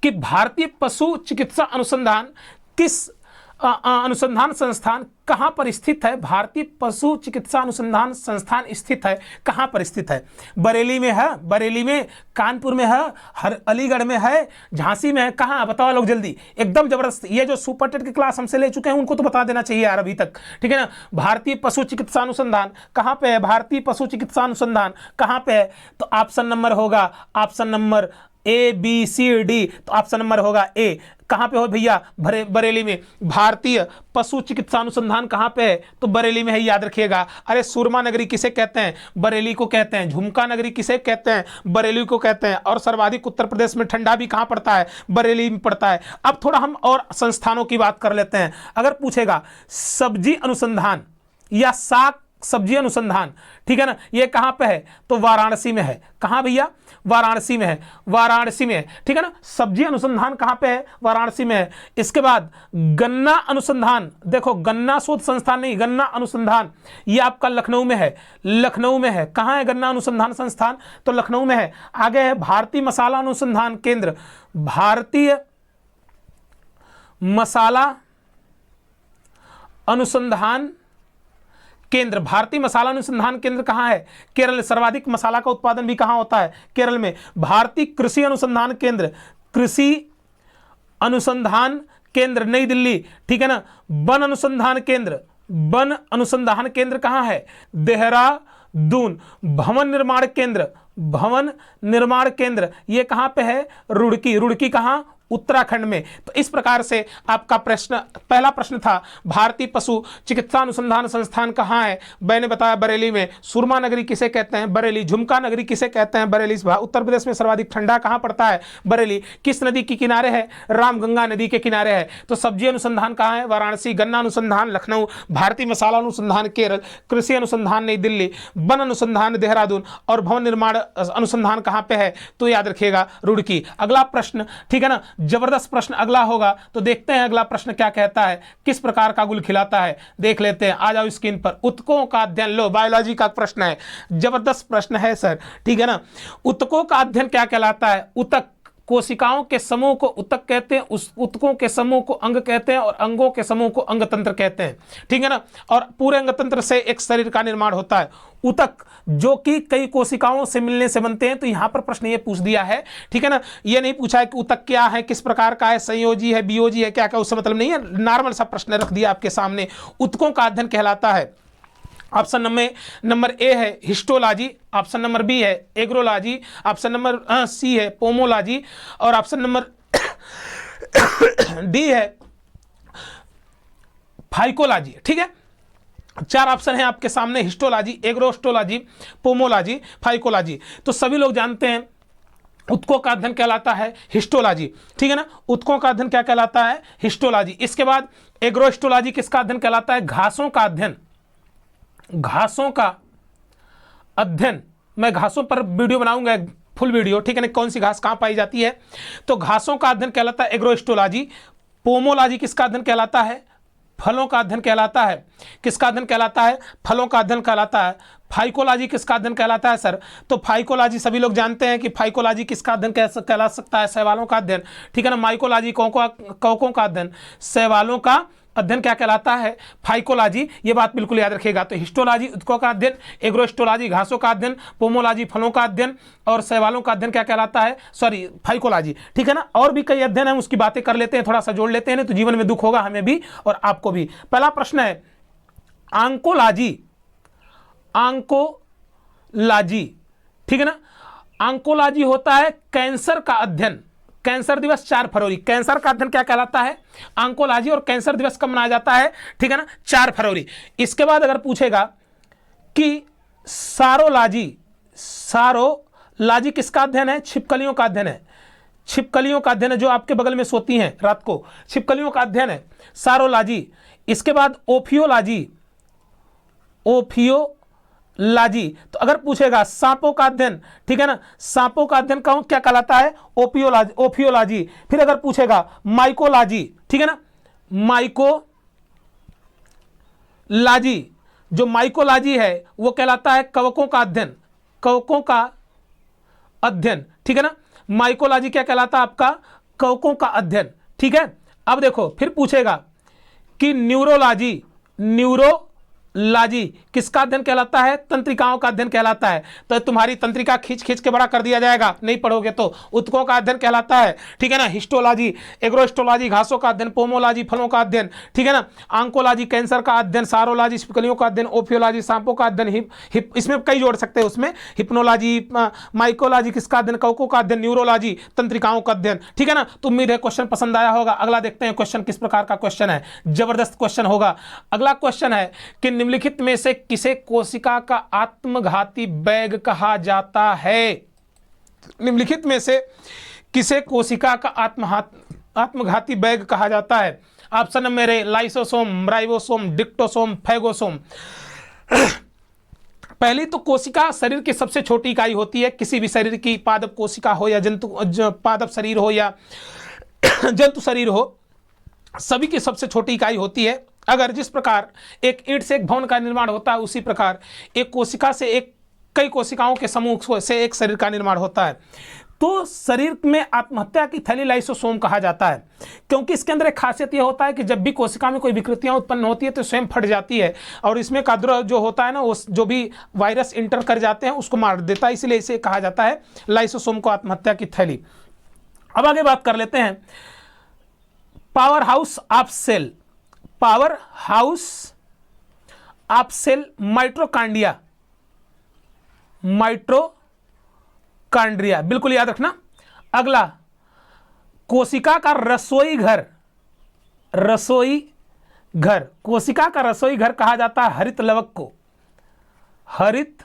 कि भारतीय पशु चिकित्सा अनुसंधान किस अनुसंधान संस्थान कहां पर स्थित है? भारतीय पशु चिकित्सा अनुसंधान संस्थान स्थित है कहां पर स्थित है? बरेली में है, बरेली में, कानपुर में है, अलीगढ़ में है, झांसी में है, कहां? बताओ लोग जल्दी, एकदम जबरदस्त। ये जो सुपर टेट की क्लास हमसे ले चुके हैं उनको तो बता देना चाहिए यार अभी तक, ठीक है ना। भारतीय पशु चिकित्सा अनुसंधान कहां पे है? भारतीय पशु चिकित्सा अनुसंधान कहां पे है? तो ऑप्शन नंबर होगा, option number A B C D, तो ऑप्शन नंबर होगा ए। कहां पे हो भैया? बरेली में। भारतीय पशु चिकित्सा अनुसंधान कहां पे है? तो बरेली में है, याद रखिएगा। अरे सुरमा नगरी किसे कहते हैं? बरेली को कहते हैं। झुमका नगरी किसे कहते हैं? बरेली को कहते हैं। और सर्वाधिक उत्तर प्रदेश में ठंडा भी कहां पड़ता है? बरेली में पड़ता है। अब थोड़ा हम और संस्थानों की बात कर लेते हैं। अगर पूछेगा सब्जी अनुसंधान या साग सब्जी अनुसंधान, ठीक है ना, ये कहां पे है? तो वाराणसी में है। कहां भैया? वाराणसी में है, वाराणसी में है, ठीक है ना। सब्जी अनुसंधान कहां पे है? वाराणसी में है। इसके बाद गन्ना अनुसंधान, देखो गन्ना शोध संस्थान नहीं, गन्ना अनुसंधान, ये आपका लखनऊ में है, लखनऊ में है। कहां है गन्ना अनुसंधान संस्थान? तो लखनऊ में है। आगे है भारतीय मसाला अनुसंधान केंद्र, भारतीय मसाला अनुसंधान केंद्र, भारतीय मसाला अनुसंधान केंद्र कहां है? केरल। सर्वाधिक मसाला का उत्पादन भी कहां होता है? केरल में। भारतीय कृषि अनुसंधान केंद्र, कृषि अनुसंधान केंद्र नई दिल्ली, ठीक है ना। वन अनुसंधान केंद्र, वन अनुसंधान केंद्र कहां है? देहरादून। भवन निर्माण केंद्र, भवन निर्माण केंद्र ये कहां पे है? रुड़की। रुड़की कहां? उत्तराखंड में। तो इस प्रकार से आपका प्रश्न, पहला प्रश्न था भारतीय पशु चिकित्सा अनुसंधान संस्थान कहाँ है? मैंने बताया बरेली में। सुरमा नगरी किसे कहते हैं? बरेली। झुमका नगरी किसे कहते हैं? बरेली। उत्तर प्रदेश में सर्वाधिक ठंडा कहाँ पड़ता है? बरेली। किस नदी के किनारे है? रामगंगा नदी के किनारे है। तो सब्जी अनुसंधान कहाँ है? वाराणसी। गन्ना अनुसंधान लखनऊ। भारतीय मसाला अनुसंधान केरल। कृषि अनुसंधान नई दिल्ली। वन अनुसंधान देहरादून। और भवन निर्माण अनुसंधान कहाँ पे है? तो याद रखिएगा रुड़की। अगला प्रश्न, ठीक है ना, जबरदस्त प्रश्न अगला होगा। तो देखते हैं अगला प्रश्न क्या कहता है, किस प्रकार का गुल खिलाता है, देख लेते हैं। आ जाओ स्क्रीन पर। ऊतकों का अध्ययन, लो बायोलॉजी का प्रश्न है, जबरदस्त प्रश्न है सर, ठीक है ना। ऊतकों का अध्ययन क्या कहलाता है? ऊतक कोशिकाओं के समूह को ऊतक कहते हैं, उस ऊतकों के समूह को अंग कहते हैं, और अंगों के समूह को अंगतंत्र कहते हैं, ठीक है ना। और पूरे अंगतंत्र से एक शरीर का निर्माण होता है। ऊतक जो कि कई कोशिकाओं से मिलने से बनते हैं। तो यहां पर प्रश्न ये पूछ दिया है, ठीक है ना, ये नहीं पूछा है कि ऊतक क्या है, किस प्रकार का है, संयोजी है, वियोजी है, क्या क्या, उससे मतलब नहीं है। नॉर्मल सा प्रश्न रख दिया आपके सामने। ऊतकों का अध्ययन कहलाता है। ऑप्शन नंबर ए है हिस्टोलॉजी, ऑप्शन नंबर बी है एग्रोलॉजी, ऑप्शन नंबर सी है पोमोलॉजी, और ऑप्शन नंबर डी है फाइकोलॉजी, ठीक है। 4 ऑप्शन है आपके सामने, हिस्टोलॉजी, एग्रोस्टोलॉजी, पोमोलॉजी, फाइकोलॉजी। तो सभी लोग जानते हैं ऊतकों का अध्ययन कहलाता है हिस्टोलॉजी, ठीक है ना। ऊतकों का अध्ययन क्या कहलाता है? हिस्टोलॉजी। इसके बाद एग्रोस्टोलॉजी किसका अध्ययन कहलाता है? घासों का अध्ययन। घासों का अध्ययन, मैं घासों पर वीडियो बनाऊंगा फुल वीडियो, ठीक है ना, कौन सी घास कहाँ पाई जाती है। तो घासों का अध्ययन कहलाता है एग्रोस्टोलॉजी। पोमोलॉजी किसका अध्ययन कहलाता है, फलों का अध्ययन कहलाता है। किसका अध्ययन कहलाता है, फलों का अध्ययन कहलाता है। फाइकोलॉजी किसका अध्ययन कहलाता है सर, तो फाइकोलॉजी सभी लोग जानते हैं कि फाइकोलॉजी किसका अध्ययन कहला सकता है, शैवालों का अध्ययन, ठीक है ना। माइकोलॉजी कवकों का अध्ययन, शैवालों का अध्ययन क्या कहलाता है, फाइकोलॉजी। ये बात बिल्कुल याद रखिएगा। तो हिस्टोलॉजी ऊतकों का अध्ययन, एग्रोस्टोलॉजी घासों का अध्ययन, पोमोलॉजी फलों का अध्ययन और शैवालों का अध्ययन क्या कहलाता है, सॉरी फाइकोलॉजी, ठीक है ना। और भी कई अध्ययन है, उसकी बातें कर लेते हैं, थोड़ा सा जोड़ लेते हैं, तो जीवन में दुख होगा हमें भी और आपको भी। पहला प्रश्न है आंकोलॉजी, आंकोलॉजी, ठीक है ना। आंकोलॉजी होता है कैंसर का अध्ययन। कैंसर दिवस 4 फरवरी, कैंसर का अध्ययन क्या कहलाता है, आंकोलॉजी। और कैंसर दिवस कब मनाया जाता है, ठीक है ना, 4 फरवरी। इसके बाद अगर पूछेगा कि सारोलॉजी, सारोलॉजी किसका अध्ययन है, छिपकलियों का अध्ययन है। छिपकलियों का अध्ययन है, जो आपके बगल में सोती हैं रात को, छिपकलियों का अध्ययन है सारोलॉजी। इसके बाद ओफियोलॉजी, ओफियोलॉजी। तो अगर पूछेगा सांपों का अध्ययन, ठीक है ना, सांपों का अध्ययन क्या कहलाता है, ओपियोलॉजी, ओफियोलॉजी। फिर अगर पूछेगा माइकोलॉजी, ठीक है ना, माइकोलॉजी, जो माइकोलॉजी है वो कहलाता है कवकों का अध्ययन, कवकों का अध्ययन, ठीक है ना। माइकोलॉजी क्या कहलाता है आपका, कवकों का अध्ययन, ठीक है। अब देखो फिर पूछेगा कि न्यूरोलॉजी, न्यूरोलॉजी किसका अध्ययन कहलाता है, तंत्रिकाओं का अध्ययन कहलाता है। तो तुम्हारी तंत्रिका खींच खींच के बड़ा कर दिया जाएगा, नहीं पढ़ोगे तो। ऊतकों का अध्ययन कहलाता है, ठीक है ना, हिस्टोलॉजी, एग्रोस्टोलॉजी घासों का अध्ययन, पोमोलॉजी फलों का अध्ययन, ठीक है ना, आंकोलॉजी कैंसर का अध्ययन, सारोलॉजी छिपकलियों का अध्ययन, ओफियोलॉजी सांपों का अध्ययन, इसमें कई जोड़ सकते हैं उसमें, हिप्नोलॉजी, माइकोलॉजी किसका अध्ययन, कवकों का अध्ययन, न्यूरोलॉजी तंत्रिकाओं का अध्ययन, ठीक है ना। तो उम्मीद है क्वेश्चन पसंद आया होगा। अगला देखते हैं क्वेश्चन किस प्रकार का क्वेश्चन है, जबरदस्त क्वेश्चन होगा। अगला क्वेश्चन है कि निम्नलिखित में से किसे कोशिका का आत्मघाती बैग कहा जाता है। निम्नलिखित में से किसे कोशिका का आत्मघाती बैग कहा जाता है। ऑप्शन है मेरे लाइसोसोम, राइबोसोम, डिक्टोसोम, फैगोसोम। पहली तो कोशिका शरीर की सबसे छोटी इकाई होती है, किसी भी शरीर की, पादप कोशिका हो या पादप शरीर हो या जंतु शरीर हो, सभी की सबसे छोटी इकाई होती है। अगर जिस प्रकार एक ईंट से एक भवन का निर्माण होता है, उसी प्रकार एक कोशिका से कई कोशिकाओं के समूह से एक शरीर का निर्माण होता है। तो शरीर में आत्महत्या की थैली लाइसोसोम कहा जाता है, क्योंकि इसके अंदर एक खासियत यह होता है कि जब भी कोशिका में कोई विकृतियां उत्पन्न होती है तो स्वयं फट जाती है, और इसमें का द्रव जो होता है ना, वो जो भी वायरस इंटर कर जाते हैं उसको मार देता है, इसलिए इसे कहा जाता है लाइसोसोम को आत्महत्या की थैली। अब आगे बात कर लेते हैं power house of cell, power house of cell, mitochondria, mitochondria बिल्कुल याद रखना। अगला कोशिका का रसोई घर, रसोई घर, कोशिका का रसोई घर कहा जाता है हरित लवक को, हरित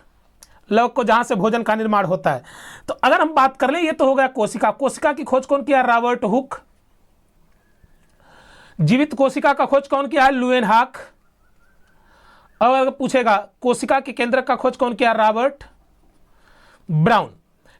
लवक को, जहां से भोजन का निर्माण होता है। तो अगर हम बात कर लें, ये तो हो गया कोशिका। कोशिका की खोज कौन किया, रॉबर्ट हुक। जीवित कोशिका का खोज कौन किया है, लुएनहाक। और अगर पूछेगा कोशिका के केंद्रक का खोज कौन किया, रॉबर्ट ब्राउन।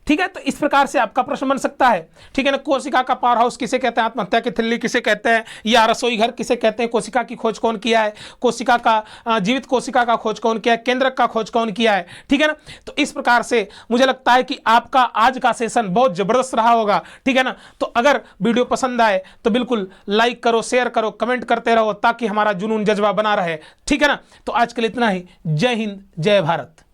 ठीक है, तो इस प्रकार से आपका प्रश्न बन सकता है, ठीक है ना। कोशिका का पावर हाउस किसे कहते हैं, आत्महत्या की थैली किसे कहते हैं, या रसोई घर किसे कहते हैं, कोशिका की खोज कौन किया है, कोशिका का जीवित कोशिका का खोज कौन किया है, केंद्रक का खोज कौन किया है, ठीक है ना। तो इस प्रकार से मुझे लगता है कि आपका आज का सेशन बहुत जबरदस्त रहा होगा, ठीक है ना। तो अगर वीडियो पसंद आए तो बिल्कुल लाइक करो, शेयर करो, कमेंट करते रहो, ताकि हमारा जुनून जज्बा बना रहे, ठीक है ना। तो आज के लिए इतना ही। जय हिंद, जय भारत।